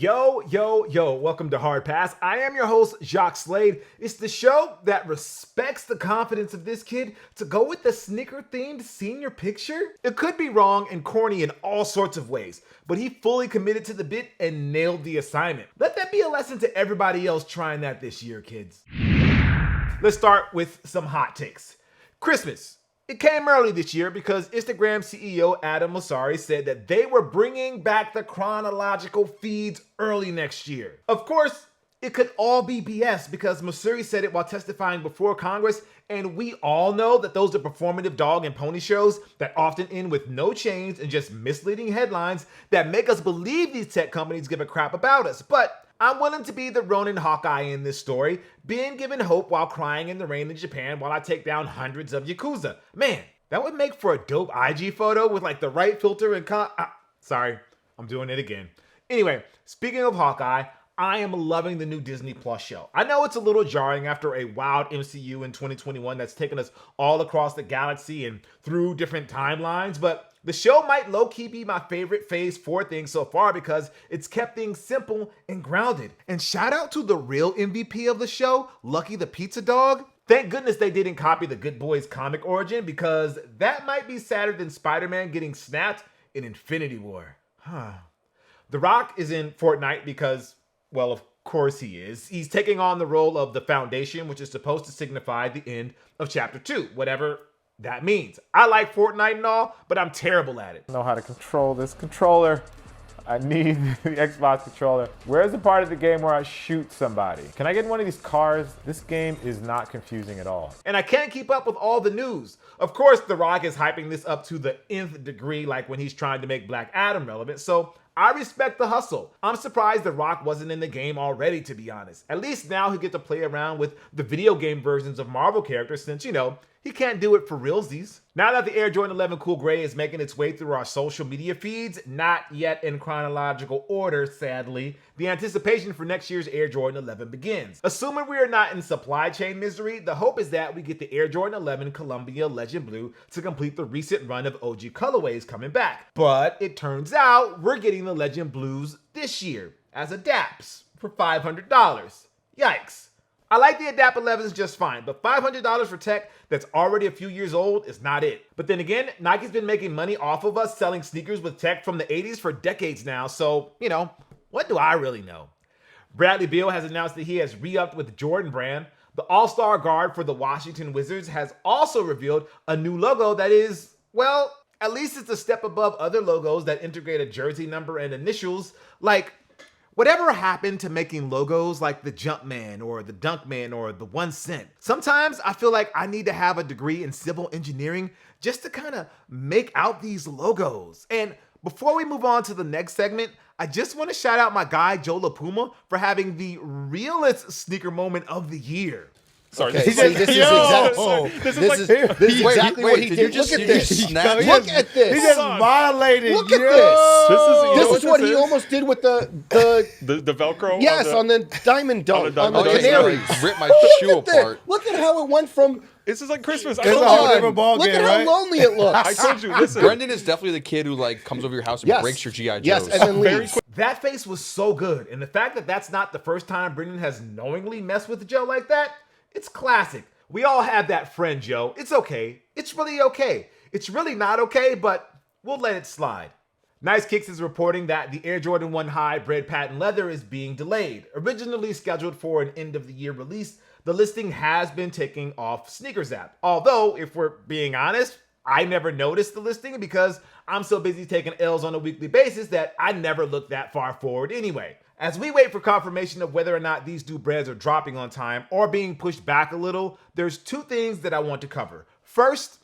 Yo, welcome to Hard Pass. I am your host, Jacques Slade. It's the show that respects the confidence of this kid to go with the sneaker-themed senior picture. It could be wrong and corny in all sorts of ways, but he fully committed to the bit and nailed the assignment. Let that be a lesson to everybody else trying that this year, kids. Let's start with some hot takes. Christmas. It came early this year because Instagram CEO Adam Mosseri said that they were bringing back the chronological feeds early next year. Of course, it could all be BS because Mosseri said it while testifying before Congress, and we all know that those are performative dog and pony shows that often end with no change and just misleading headlines that make us believe these tech companies give a crap about us. But I'm willing to be the Ronin Hawkeye in this story, being given hope while crying in the rain in Japan while I take down hundreds of Yakuza. Man, that would make for a dope IG photo with like the right filter and sorry, I'm doing it again. Anyway, speaking of Hawkeye, I am loving the new Disney Plus show. I know it's a little jarring after a wild MCU in 2021 that's taken us all across the galaxy and through different timelines, but the show might low-key be my favorite Phase 4 thing so far because it's kept things simple and grounded. And shout out to the real MVP of the show, Lucky the Pizza Dog. Thank goodness they didn't copy the Good Boys comic origin because that might be sadder than Spider-Man getting snapped in Infinity War. The Rock is in Fortnite because, well, of course he is. He's taking on the role of the Foundation, which is supposed to signify the end of Chapter 2, whatever that means. I like Fortnite and all, but I'm terrible at it. I know how to control this controller. I need the Xbox controller. Where's the part of the game where I shoot somebody? Can I get one of these cars? This game is not confusing at all. And I can't keep up with all the news. Of course, The Rock is hyping this up to the nth degree, like when he's trying to make Black Adam relevant, so I respect the hustle. I'm surprised The Rock wasn't in the game already, to be honest. At least now he'll get to play around with the video game versions of Marvel characters since, he can't do it for realsies. Now that the Air Jordan 11 Cool Gray is making its way through our social media feeds, not yet in chronological order, sadly, the anticipation for next year's Air Jordan 11 begins. Assuming we are not in supply chain misery, the hope is that we get the Air Jordan 11 Columbia Legend Blue to complete the recent run of OG colorways coming back. But it turns out we're getting the Legend Blues this year as adapts for $500. Yikes. I like the Adapt 11s just fine, but $500 for tech that's already a few years old is not it. But then again, Nike's been making money off of us selling sneakers with tech from the 80s for decades now, so, what do I really know? Bradley Beal has announced that he has re-upped with Jordan Brand. The All-Star guard for the Washington Wizards has also revealed a new logo that is, well, at least it's a step above other logos that integrate a jersey number and initials, like whatever happened to making logos like the Jumpman or the Dunkman or the 1 cent? Sometimes I feel like I need to have a degree in civil engineering just to kind of make out these logos. And before we move on to the next segment, I just want to shout out my guy Joe LaPuma for having the realest sneaker moment of the year. Sorry, okay, this is exactly what he did. Look at this. Look at this. He just violated. Look at this. This is what he is? almost did with the Velcro. Yes, on the Diamond Dunk, on the Dunk. Canaries. Rip my shoe Look at apart. that. Look at how it went from. This is like Christmas. It's a whole different ball Look game, at right? how lonely it looks. I told you. Listen, Brendan is definitely the kid who comes over your house and breaks your GI Joes. Yes, and then leaves. That face was so good, and the fact that that's not the first time Brendan has knowingly messed with Joe like that, it's classic. We all have that friend, Joe. It's okay. It's really okay. It's really not okay, but we'll let it slide. Nice Kicks is reporting that the Air Jordan 1 High Bred patent leather is being delayed. Originally scheduled for an end-of-the-year release, the listing has been taken off Sneakers app. Although, if we're being honest, I never noticed the listing because I'm so busy taking L's on a weekly basis that I never look that far forward anyway. As we wait for confirmation of whether or not these new breads are dropping on time or being pushed back a little, there's two things that I want to cover. First,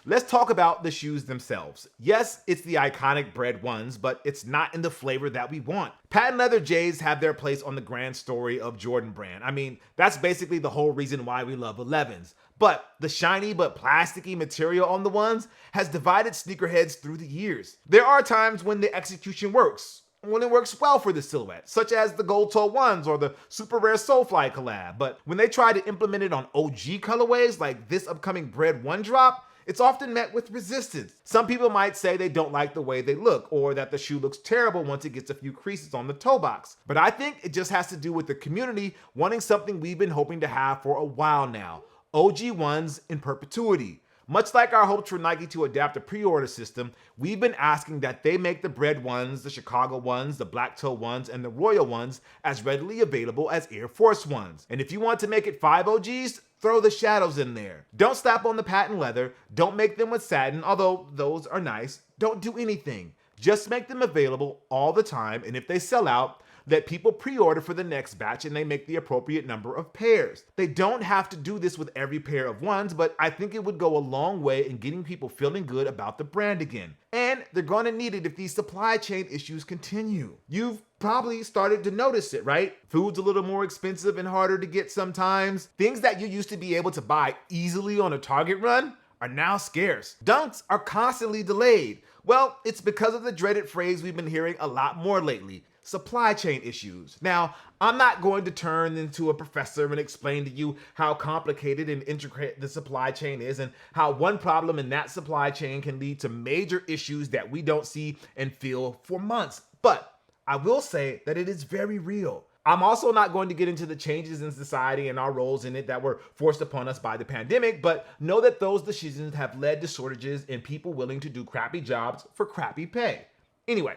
let's talk about the shoes themselves. Yes, it's the iconic Bred ones, but it's not in the flavor that we want. Patent leather J's have their place on the grand story of Jordan Brand. I mean, that's basically the whole reason why we love 11s. But the shiny but plasticky material on the ones has divided sneakerheads through the years. There are times when the execution works, when it works well for the silhouette, such as the gold toe ones or the super rare Soulfly collab. But when they try to implement it on OG colorways like this upcoming Bred 1 drop, it's often met with resistance. Some people might say they don't like the way they look, or that the shoe looks terrible once it gets a few creases on the toe box. But I think it just has to do with the community wanting something we've been hoping to have for a while now. OG ones in perpetuity. Much like our hopes for Nike to adapt a pre-order system, we've been asking that they make the Bred ones, the Chicago ones, the Black Toe ones, and the Royal ones as readily available as Air Force ones. And if you want to make it 5 OGs, throw the shadows in there. Don't slap on the patent leather. Don't make them with satin, although those are nice. Don't do anything. Just make them available all the time, and if they sell out, let people pre-order for the next batch and they make the appropriate number of pairs. They don't have to do this with every pair of ones, but I think it would go a long way in getting people feeling good about the brand again. And they're going to need it if these supply chain issues continue. You've probably started to notice it, right? Food's a little more expensive and harder to get sometimes. Things that you used to be able to buy easily on a Target run are now scarce. Dunks are constantly delayed. Well, it's because of the dreaded phrase we've been hearing a lot more lately: supply chain issues. Now, I'm not going to turn into a professor and explain to you how complicated and intricate the supply chain is and how one problem in that supply chain can lead to major issues that we don't see and feel for months. But I will say that it is very real. I'm also not going to get into the changes in society and our roles in it that were forced upon us by the pandemic, but know that those decisions have led to shortages in people willing to do crappy jobs for crappy pay. Anyway,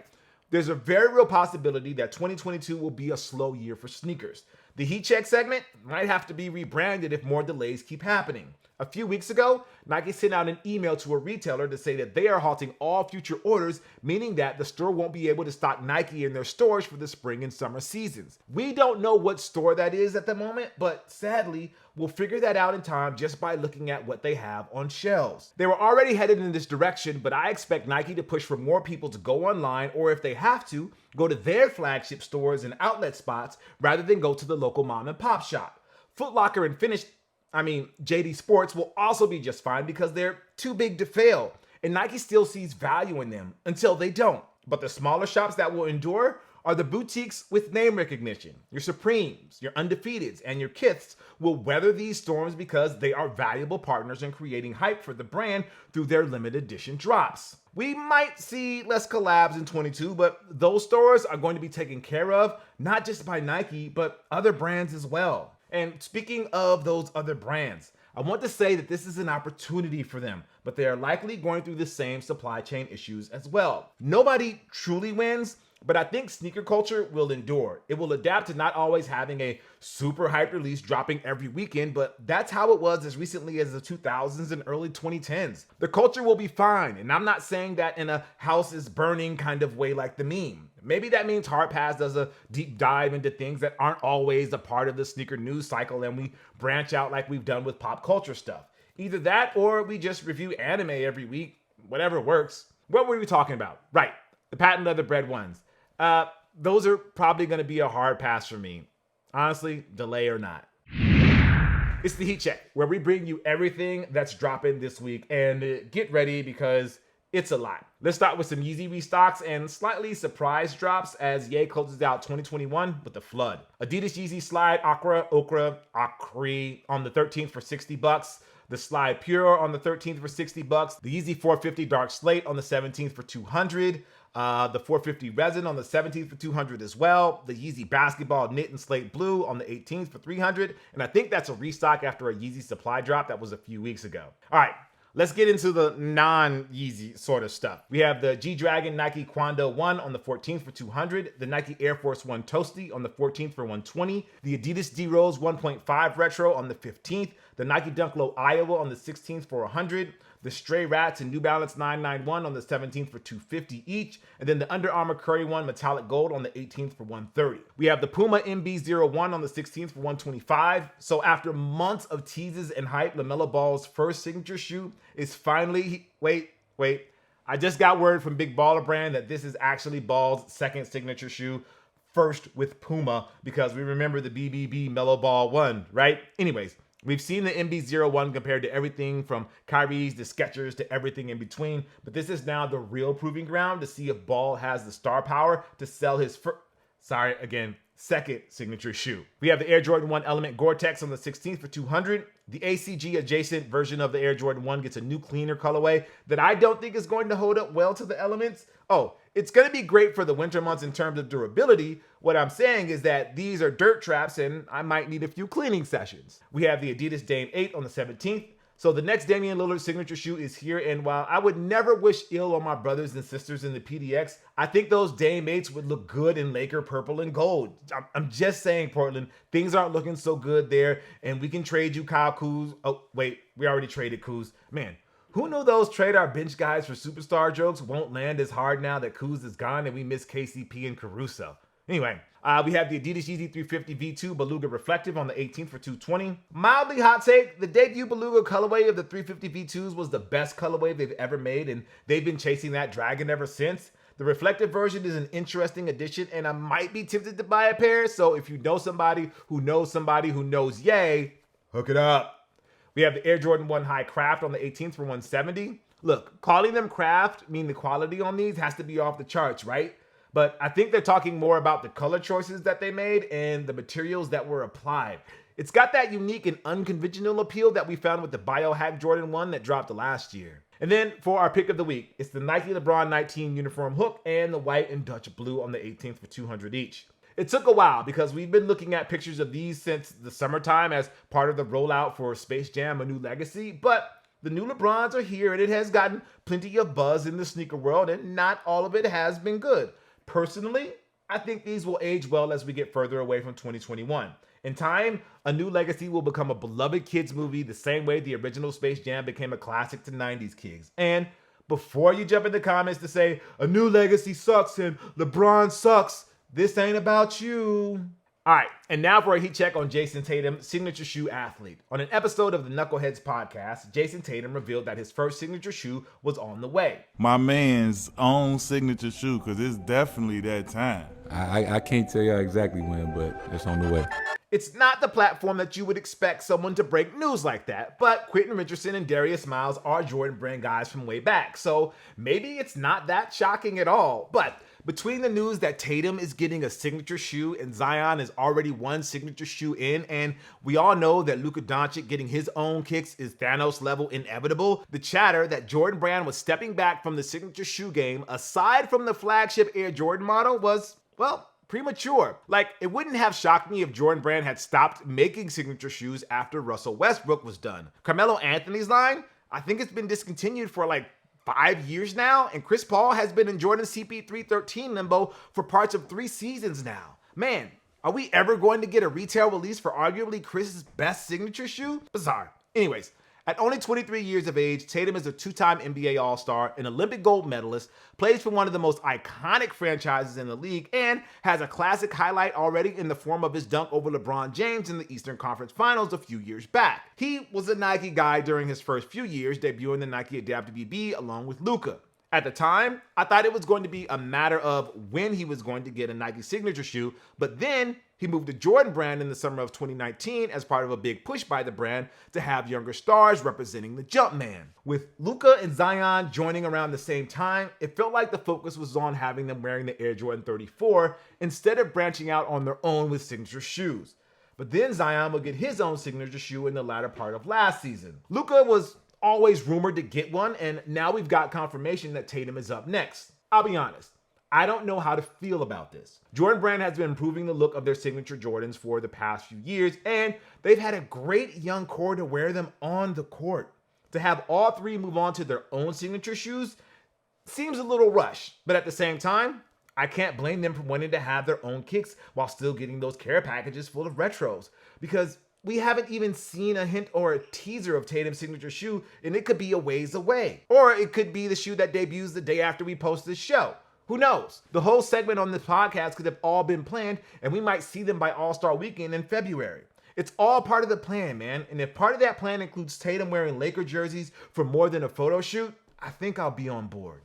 there's a very real possibility that 2022 will be a slow year for sneakers. The heat check segment might have to be rebranded if more delays keep happening. A few weeks ago, Nike sent out an email to a retailer to say that they are halting all future orders, meaning that the store won't be able to stock Nike in their stores for the spring and summer seasons. We don't know what store that is at the moment, but sadly, we'll figure that out in time just by looking at what they have on shelves. They were already headed in this direction, but I expect Nike to push for more people to go online, or if they have to, go to their flagship stores and outlet spots rather than go to the local mom and pop shop. Foot Locker and JD Sports will also be just fine because they're too big to fail, and Nike still sees value in them until they don't. But the smaller shops that will endure are the boutiques with name recognition. Your Supremes, your Undefeateds, and your Kiths will weather these storms because they are valuable partners in creating hype for the brand through their limited edition drops. We might see less collabs in 22, but those stores are going to be taken care of, not just by Nike, but other brands as well. And speaking of those other brands, I want to say that this is an opportunity for them, but they are likely going through the same supply chain issues as well. Nobody truly wins, but I think sneaker culture will endure. It will adapt to not always having a super hype release dropping every weekend, but that's how it was as recently as the 2000s and early 2010s. The culture will be fine, and I'm not saying that in a house is burning kind of way like the meme. Maybe that means Hard Pass does a deep dive into things that aren't always a part of the sneaker news cycle and we branch out like we've done with pop culture stuff. Either that or we just review anime every week, whatever works. What were we talking about? Right, the patent leather Bred ones. Those are probably going to be a hard pass for me. Honestly, delay or not. It's the Heat Check, where we bring you everything that's dropping this week, and get ready because it's a lot. Let's start with some Yeezy restocks and slightly surprise drops as Ye closes out 2021 with a flood. Adidas Yeezy Slide Ochre on the 13th for $60. The Slide Pure on the 13th for $60. The Yeezy 450 Dark Slate on the 17th for $200. The 450 Resin on the 17th for $200 as well. The Yeezy Basketball Knit and Slate Blue on the 18th for $300. And I think that's a restock after a Yeezy supply drop that was a few weeks ago. All right, let's get into the non-Yeezy sort of stuff. We have the G-Dragon Nike Quando 1 on the 14th for $200. The Nike Air Force 1 Toasty on the 14th for $120. The Adidas D-Rose 1.5 Retro on the 15th. The Nike Dunk Low Iowa on the 16th for $100. The Stray Rats and New Balance 991 on the 17th for $250 each. And then the Under Armour Curry 1 Metallic Gold on the 18th for $130. We have the Puma MB-01 on the 16th for $125. So after months of teases and hype, LaMelo Ball's first signature shoe is finally... Wait. I just got word from Big Baller Brand that this is actually Ball's second signature shoe, first with Puma, because we remember the BBB Melo Ball 1, right? Anyways, we've seen the MB-01 compared to everything from Kyrie's to Skechers to everything in between, but this is now the real proving ground to see if Ball has the star power to sell his Sorry, again, second signature shoe. We have the Air Jordan 1 Element Gore-Tex on the 16th for $200. The ACG adjacent version of the Air Jordan 1 gets a new cleaner colorway that I don't think is going to hold up well to the elements. Oh, it's going to be great for the winter months in terms of durability. What I'm saying is that these are dirt traps and I might need a few cleaning sessions. We have the Adidas Dame 8 on the 17th. So the next Damian Lillard signature shoe is here, and while I would never wish ill on my brothers and sisters in the PDX, I think those Dame 8s would look good in Laker purple and gold. I'm just saying, Portland, things aren't looking so good there, and we can trade you Kyle Kuz. Oh, wait, we already traded Kuz. Man, who knew those trade our bench guys for superstar jokes won't land as hard now that Kuz is gone and we miss KCP and Caruso? Anyway, we have the Adidas Yeezy 350 V2 Beluga Reflective on the 18th for $220. Mildly hot take, the debut Beluga colorway of the 350 V2s was the best colorway they've ever made, and they've been chasing that dragon ever since. The reflective version is an interesting addition, and I might be tempted to buy a pair, so if you know somebody who knows yay, hook it up. We have the Air Jordan 1 High Craft on the 18th for $170. Look, calling them craft mean the quality on these has to be off the charts, right? But I think they're talking more about the color choices that they made and the materials that were applied. It's got that unique and unconventional appeal that we found with the Biohack Jordan 1 that dropped last year. And then for our pick of the week, it's the Nike LeBron 19 uniform hook and the white and Dutch blue on the 18th for $200 each. It took a while because we've been looking at pictures of these since the summertime as part of the rollout for Space Jam: A New Legacy, but the new LeBrons are here and it has gotten plenty of buzz in the sneaker world, and not all of it has been good. Personally, I think these will age well as we get further away from 2021. In time, A New Legacy will become a beloved kids movie the same way the original Space Jam became a classic to 90s kids. And before you jump in the comments to say, A New Legacy sucks and LeBron sucks, this ain't about you. All right, and now for a heat check on Jason Tatum, signature shoe athlete. On an episode of the Knuckleheads podcast, Jason Tatum revealed that his first signature shoe was on the way. My man's own signature shoe, because it's definitely that time. I can't tell you exactly when, but it's on the way. It's not the platform that you would expect someone to break news like that, but Quentin Richardson and Darius Miles are Jordan Brand guys from way back, so maybe it's not that shocking at all. But between the news that Tatum is getting a signature shoe and Zion is already one signature shoe in, and we all know that Luka Doncic getting his own kicks is Thanos level inevitable, the chatter that Jordan Brand was stepping back from the signature shoe game, aside from the flagship Air Jordan model, was, well, premature. Like, it wouldn't have shocked me if Jordan Brand had stopped making signature shoes after Russell Westbrook was done. Carmelo Anthony's line, I think it's been discontinued for like 5 years now, and Chris Paul has been in Jordan CP313 limbo for parts of 3 seasons now. Man, are we ever going to get a retail release for arguably Chris's best signature shoe? Bizarre. Anyways, at only 23 years of age, Tatum is a 2-time NBA All-Star, an Olympic gold medalist, plays for one of the most iconic franchises in the league, and has a classic highlight already in the form of his dunk over LeBron James in the Eastern Conference Finals a few years back. He was a Nike guy during his first few years, debuting the Nike Adaptive BB along with Luka. At the time, I thought it was going to be a matter of when he was going to get a Nike signature shoe, but then he moved to Jordan Brand in the summer of 2019 as part of a big push by the brand to have younger stars representing the Jumpman. With Luka and Zion joining around the same time, it felt like the focus was on having them wearing the Air Jordan 34 instead of branching out on their own with signature shoes. But then Zion would get his own signature shoe in the latter part of last season. Luka was always rumored to get one, and now we've got confirmation that Tatum is up next. I'll be honest, I don't know how to feel about this. Jordan Brand has been improving the look of their signature Jordans for the past few years, and they've had a great young core to wear them on the court. To have all three move on to their own signature shoes seems a little rushed, but at the same time, I can't blame them for wanting to have their own kicks while still getting those care packages full of retros, because we haven't even seen a hint or a teaser of Tatum's signature shoe, and it could be a ways away. Or it could be the shoe that debuts the day after we post this show. Who knows? The whole segment on this podcast could have all been planned, and we might see them by All-Star Weekend in February. It's all part of the plan, man. And if part of that plan includes Tatum wearing Laker jerseys for more than a photo shoot, I think I'll be on board.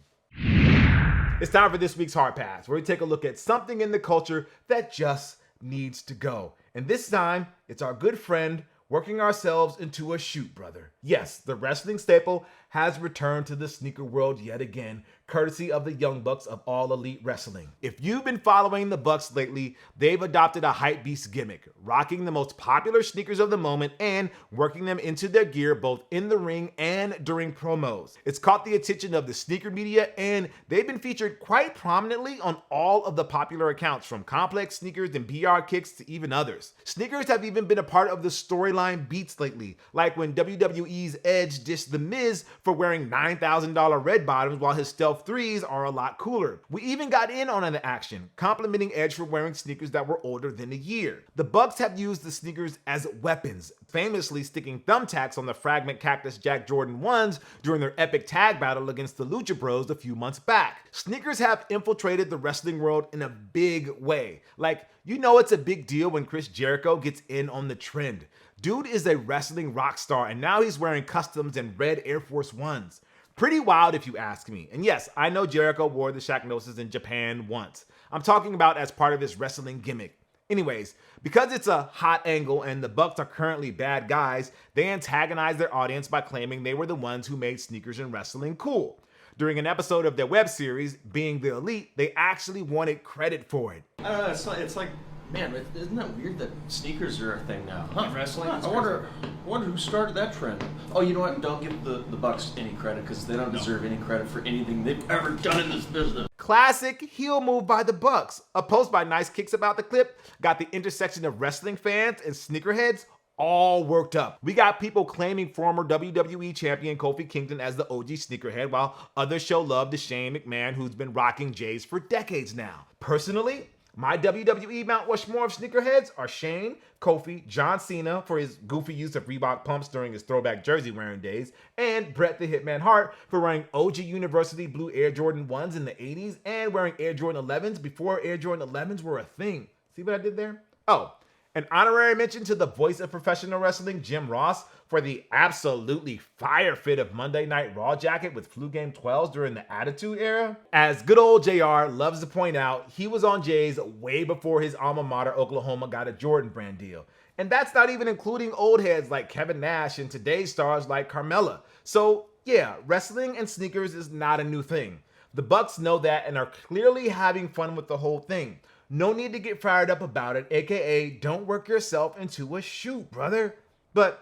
It's time for this week's Hard Pass, where we take a look at something in the culture that just needs to go. And this time, it's our good friend working ourselves into a shoot, brother. Yes, the wrestling staple has returned to the sneaker world yet again, courtesy of the Young Bucks of All Elite Wrestling. If you've been following the Bucks lately, they've adopted a hypebeast gimmick, rocking the most popular sneakers of the moment and working them into their gear both in the ring and during promos. It's caught the attention of the sneaker media, and they've been featured quite prominently on all of the popular accounts, from Complex Sneakers and BR Kicks to even others. Sneakers have even been a part of the storyline beats lately, like when WWE's Edge dissed The Miz for wearing $9,000 red bottoms while his Stealth 3s are a lot cooler. We even got in on an action, complimenting Edge for wearing sneakers that were older than a year. The Bucks have used the sneakers as weapons, famously sticking thumbtacks on the Fragment Cactus Jack Jordan 1s during their epic tag battle against the Lucha Bros a few months back. Sneakers have infiltrated the wrestling world in a big way. Like, you know it's a big deal when Chris Jericho gets in on the trend. Dude is a wrestling rock star, and now he's wearing customs and red Air Force Ones. Pretty wild if you ask me. And yes, I know Jericho wore the Shacknosis in Japan once. I'm talking about as part of his wrestling gimmick. Anyways, because it's a hot angle and the Bucks are currently bad guys, they antagonize their audience by claiming they were the ones who made sneakers and wrestling cool. During an episode of their web series, Being the Elite, they actually wanted credit for it. I don't know, it's like, man, isn't that weird that sneakers are a thing now? Huh? Wrestling? I wonder who started that trend. Oh, you know what? Don't give the Bucks any credit, because they don't deserve any credit for anything they've ever done in this business. Classic heel move by the Bucks. A post by Nice Kicks about the clip got the intersection of wrestling fans and sneakerheads all worked up. We got people claiming former WWE champion Kofi Kingston as the OG sneakerhead, while others show love to Shane McMahon, who's been rocking J's for decades now. Personally, my WWE Mount Rushmore of sneakerheads are Shane, Kofi, John Cena for his goofy use of Reebok pumps during his throwback jersey wearing days, and Bret the Hitman Hart for wearing OG University blue Air Jordan 1s in the 80s and wearing Air Jordan 11s before Air Jordan 11s were a thing. See what I did there? Oh, an honorary mention to the voice of professional wrestling, Jim Ross, for the absolutely fire fit of Monday Night Raw jacket with Flu Game 12s during the Attitude Era. As good old JR loves to point out, he was on J's way before his alma mater, Oklahoma, got a Jordan brand deal. And that's not even including old heads like Kevin Nash and today's stars like Carmella. So yeah, wrestling and sneakers is not a new thing. The Bucks know that and are clearly having fun with the whole thing. No need to get fired up about it, aka don't work yourself into a shoot, brother. But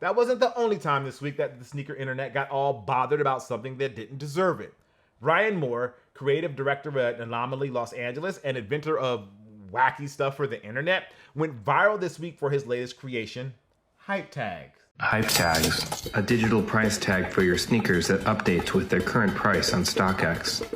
that wasn't the only time this week that the sneaker internet got all bothered about something that didn't deserve it. Ryan Moore, creative director at Anomaly Los Angeles and inventor of wacky stuff for the internet, went viral this week for his latest creation, Hype Tags. Hype Tags, a digital price tag for your sneakers that updates with their current price on StockX.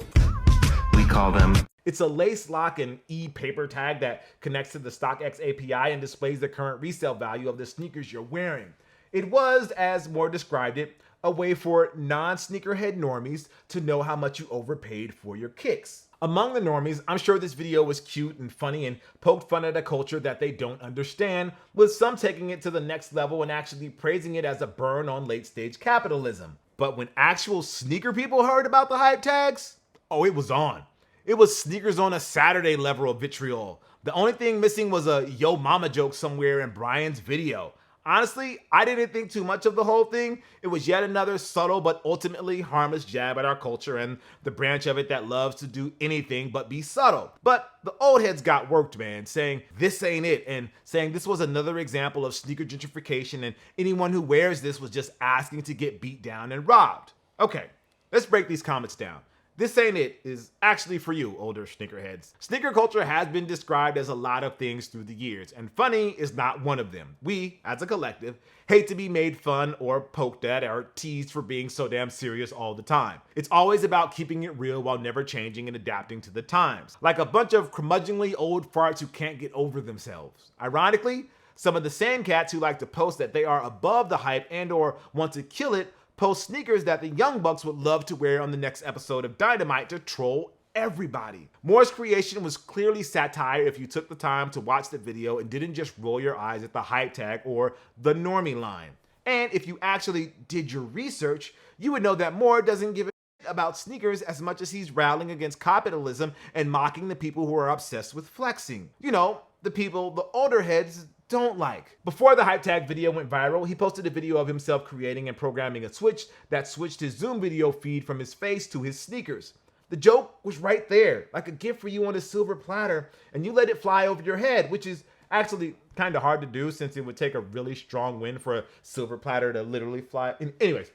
We call them... It's a lace lock and e-paper tag that connects to the StockX API and displays the current resale value of the sneakers you're wearing. It was, as Moore described it, a way for non-sneakerhead normies to know how much you overpaid for your kicks. Among the normies, I'm sure this video was cute and funny and poked fun at a culture that they don't understand, with some taking it to the next level and actually praising it as a burn on late-stage capitalism. But when actual sneaker people heard about the hype tags, oh, it was on. It was sneakers on a Saturday level of vitriol. The only thing missing was a yo mama joke somewhere in Brian's video. Honestly, I didn't think too much of the whole thing. It was yet another subtle but ultimately harmless jab at our culture and the branch of it that loves to do anything but be subtle. But the old heads got worked, man, saying this ain't it and saying this was another example of sneaker gentrification and anyone who wears this was just asking to get beat down and robbed. Okay, let's break these comments down. This ain't it is actually for you, older sneakerheads. Sneaker culture has been described as a lot of things through the years, and funny is not one of them. We, as a collective, hate to be made fun or poked at or teased for being so damn serious all the time. It's always about keeping it real while never changing and adapting to the times. Like a bunch of curmudgeonly old farts who can't get over themselves. Ironically, some of the same cats who like to post that they are above the hype and or want to kill it post sneakers that the Young Bucks would love to wear on the next episode of Dynamite to troll everybody. Moore's creation was clearly satire if you took the time to watch the video and didn't just roll your eyes at the hype tag or the normie line. And if you actually did your research, you would know that Moore doesn't give a shit about sneakers as much as he's rallying against capitalism and mocking the people who are obsessed with flexing. You know, the people, the older heads don't like. Before the hype tag video went viral, he posted a video of himself creating and programming a switch that switched his Zoom video feed from his face to his sneakers. The joke was right there, like a gift for you on a silver platter, and you let it fly over your head, which is actually kind of hard to do since it would take a really strong wind for a silver platter to literally fly. Anyways,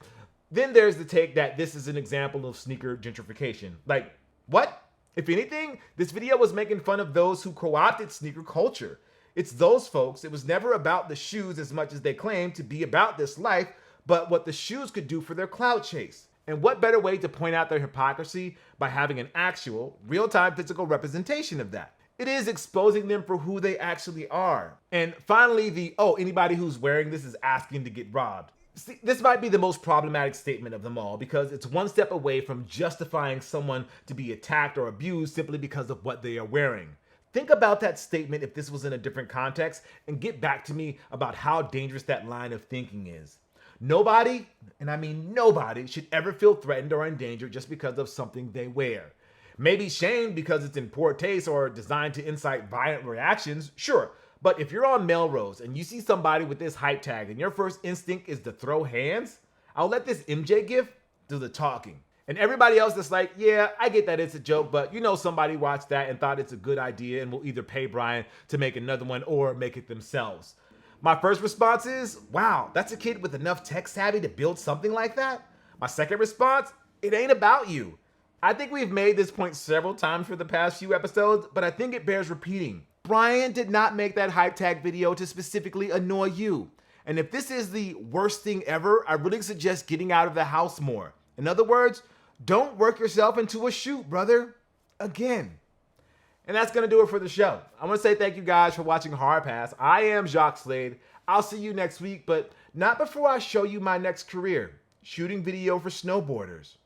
then there's the take that this is an example of sneaker gentrification. Like, what? If anything, this video was making fun of those who co-opted sneaker culture. It's those folks. It was never about the shoes as much as they claimed to be about this life, but what the shoes could do for their clout chase. And what better way to point out their hypocrisy by having an actual, real-time physical representation of that? It is exposing them for who they actually are. And finally, anybody who's wearing this is asking to get robbed. See, this might be the most problematic statement of them all because it's one step away from justifying someone to be attacked or abused simply because of what they are wearing. Think about that statement if this was in a different context and get back to me about how dangerous that line of thinking is. Nobody, and I mean nobody, should ever feel threatened or endangered just because of something they wear. Maybe shamed because it's in poor taste or designed to incite violent reactions, sure. But if you're on Melrose and you see somebody with this hype tag and your first instinct is to throw hands, I'll let this MJ gif do the talking. And everybody else that's like, yeah, I get that it's a joke, but you know somebody watched that and thought it's a good idea and will either pay Brian to make another one or make it themselves. My first response is, wow, that's a kid with enough tech savvy to build something like that? My second response, it ain't about you. I think we've made this point several times for the past few episodes, but I think it bears repeating. Brian did not make that hype tag video to specifically annoy you. And if this is the worst thing ever, I really suggest getting out of the house more. In other words, don't work yourself into a shoot, brother. Again. And that's going to do it for the show. I want to say thank you guys for watching Hard Pass. I am Jacques Slade. I'll see you next week, but not before I show you my next career, shooting video for snowboarders.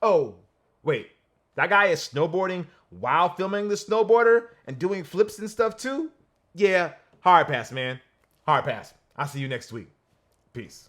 Oh, wait, that guy is snowboarding while filming the snowboarder and doing flips and stuff too? Yeah, hard pass, man. Hard pass. I'll see you next week. Peace.